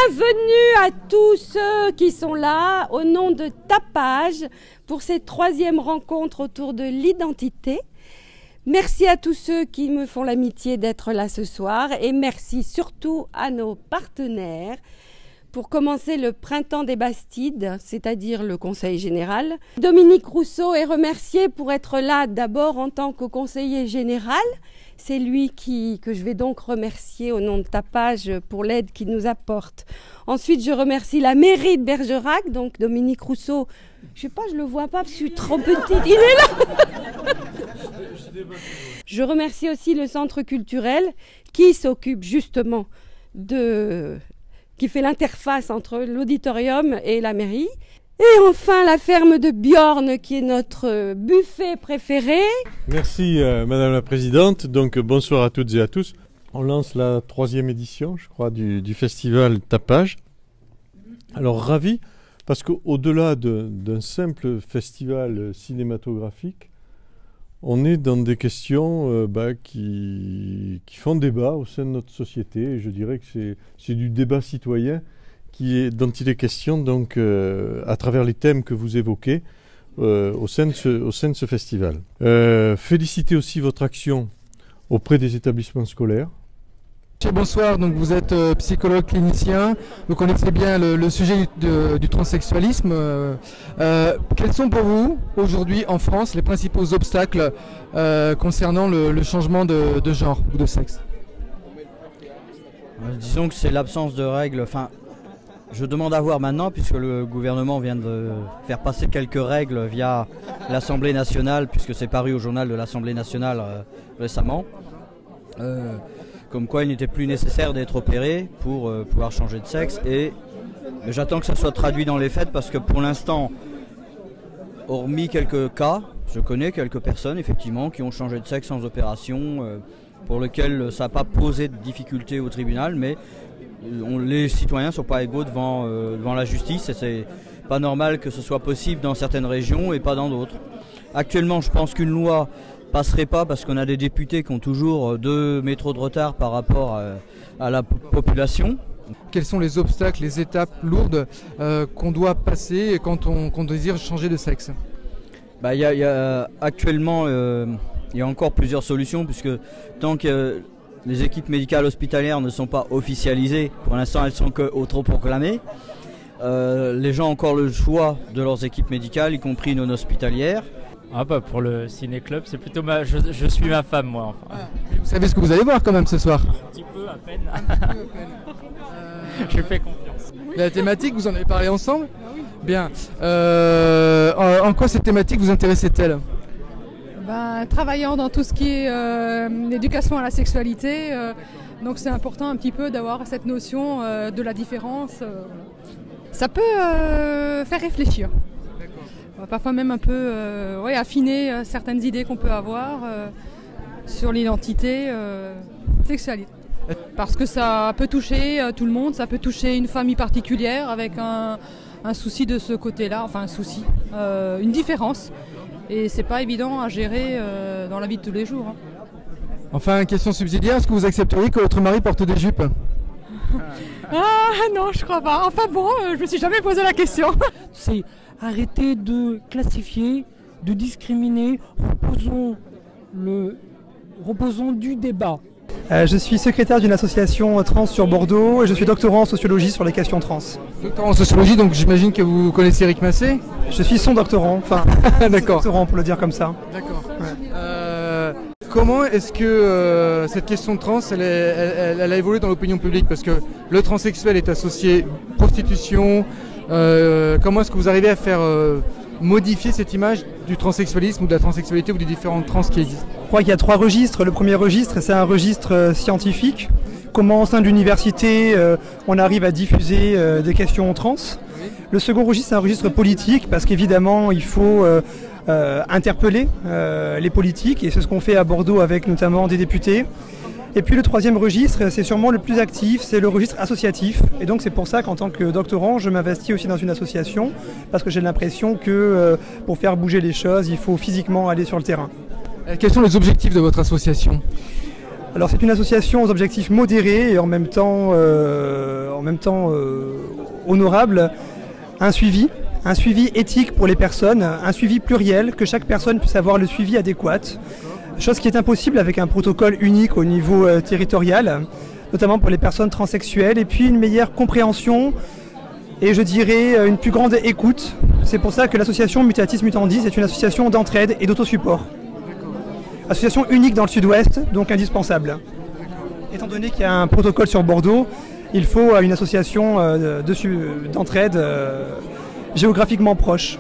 Bienvenue à tous ceux qui sont là au nom de Tapage pour cette 3e rencontre autour de l'identité. Merci à tous ceux qui me font l'amitié d'être là ce soir et merci surtout à nos partenaires pour commencer le Printemps des Bastides, c'est-à-dire le Conseil général. Dominique Rousseau est remercié pour être là d'abord en tant que conseiller général. C'est lui que je vais donc remercier au nom de Tapage pour l'aide qu'il nous apporte. Ensuite, je remercie la mairie de Bergerac, donc Dominique Rousseau. Je sais pas, je le vois pas parce que je suis trop petite. Il est là. Je remercie aussi le centre culturel qui s'occupe justement qui fait l'interface entre l'auditorium et la mairie. Et enfin, la ferme de Bjorn, qui est notre buffet préféré. Merci Madame la Présidente. Donc bonsoir à toutes et à tous. On lance la 3e édition, je crois, du festival Tapage. Alors ravi, parce qu'au-delà d'un simple festival cinématographique, on est dans des questions qui font débat au sein de notre société. Et je dirais que c'est du débat citoyen dont il est question donc, à travers les thèmes que vous évoquez au sein de ce festival. Féliciter aussi votre action auprès des établissements scolaires. Bonsoir, donc vous êtes psychologue clinicien, vous connaissez bien le sujet du transsexualisme. Quels sont pour vous aujourd'hui en France les principaux obstacles concernant le changement de genre ou de sexe? Disons que c'est l'absence de règles. Je demande à voir maintenant, puisque le gouvernement vient de faire passer quelques règles via l'Assemblée nationale, puisque c'est paru au journal de l'Assemblée nationale récemment, comme quoi il n'était plus nécessaire d'être opéré pour pouvoir changer de sexe. Et j'attends que ça soit traduit dans les faits, parce que pour l'instant, hormis quelques cas, je connais quelques personnes effectivement qui ont changé de sexe sans opération, pour lesquelles ça n'a pas posé de difficulté au tribunal, mais les citoyens ne sont pas égaux devant la justice et c'est pas normal que ce soit possible dans certaines régions et pas dans d'autres. Actuellement, je pense qu'une loi passerait pas parce qu'on a des députés qui ont toujours 2 métros de retard par rapport à la population. Quels sont les obstacles, les étapes lourdes qu'on doit passer quand on désire changer de sexe? Actuellement, il y a encore plusieurs solutions, puisque tant que les équipes médicales hospitalières ne sont pas officialisées, pour l'instant elles sont qu'autoproclamées. Les gens ont encore le choix de leurs équipes médicales, y compris non hospitalières. Pour le ciné-club, c'est plutôt je suis ma femme, moi. Enfin. Vous savez ce que vous allez voir quand même ce soir? Un petit peu, à peine. Je fais confiance. La thématique, vous en avez parlé ensemble? Bien. En quoi cette thématique vous intéressait-elle? Travaillant dans tout ce qui est éducation à la sexualité, donc c'est important un petit peu d'avoir cette notion de la différence. Ça peut faire réfléchir. Parfois même un peu affiner certaines idées qu'on peut avoir sur l'identité sexuelle. Parce que ça peut toucher tout le monde, ça peut toucher une famille particulière avec un souci de ce côté-là, enfin un souci, une différence. Et c'est pas évident à gérer dans la vie de tous les jours. Enfin, question subsidiaire, est-ce que vous accepteriez que votre mari porte des jupes? Non, je crois pas. Enfin bon, je me suis jamais posé la question. C'est arrêter de classifier, de discriminer, reposons du débat. Je suis secrétaire d'une association trans sur Bordeaux et je suis doctorant en sociologie sur les questions trans. Doctorant en sociologie, donc j'imagine que vous connaissez Eric Massé? Je suis son doctorant, enfin d'accord. Doctorant pour le dire comme ça. D'accord. Ouais. Comment est-ce que cette question de trans, elle a évolué dans l'opinion publique? Parce que le transsexuel est associé prostitution. Comment est-ce que vous arrivez à faire modifier cette image du transsexualisme ou de la transsexualité ou des différentes trans qui existent? Je crois qu'il y a 3 registres. Le premier registre, c'est un registre scientifique. Comment au sein de l'université, on arrive à diffuser des questions trans. Le second registre, c'est un registre politique, parce qu'évidemment, il faut interpeller les politiques, et c'est ce qu'on fait à Bordeaux avec notamment des députés. Et puis le 3e registre, c'est sûrement le plus actif, c'est le registre associatif. Et donc c'est pour ça qu'en tant que doctorant, je m'investis aussi dans une association, parce que j'ai l'impression que pour faire bouger les choses, il faut physiquement aller sur le terrain. Quels sont les objectifs de votre association? Alors c'est une association aux objectifs modérés et en même temps honorable. Un suivi éthique pour les personnes, un suivi pluriel, que chaque personne puisse avoir le suivi adéquat. Chose qui est impossible avec un protocole unique au niveau territorial, notamment pour les personnes transsexuelles, et puis une meilleure compréhension et je dirais une plus grande écoute. C'est pour ça que l'association Mutatis Mutandis est une association d'entraide et d'autosupport. Association unique dans le sud-ouest, donc indispensable. Étant donné qu'il y a un protocole sur Bordeaux, il faut une association d'entraide géographiquement proche.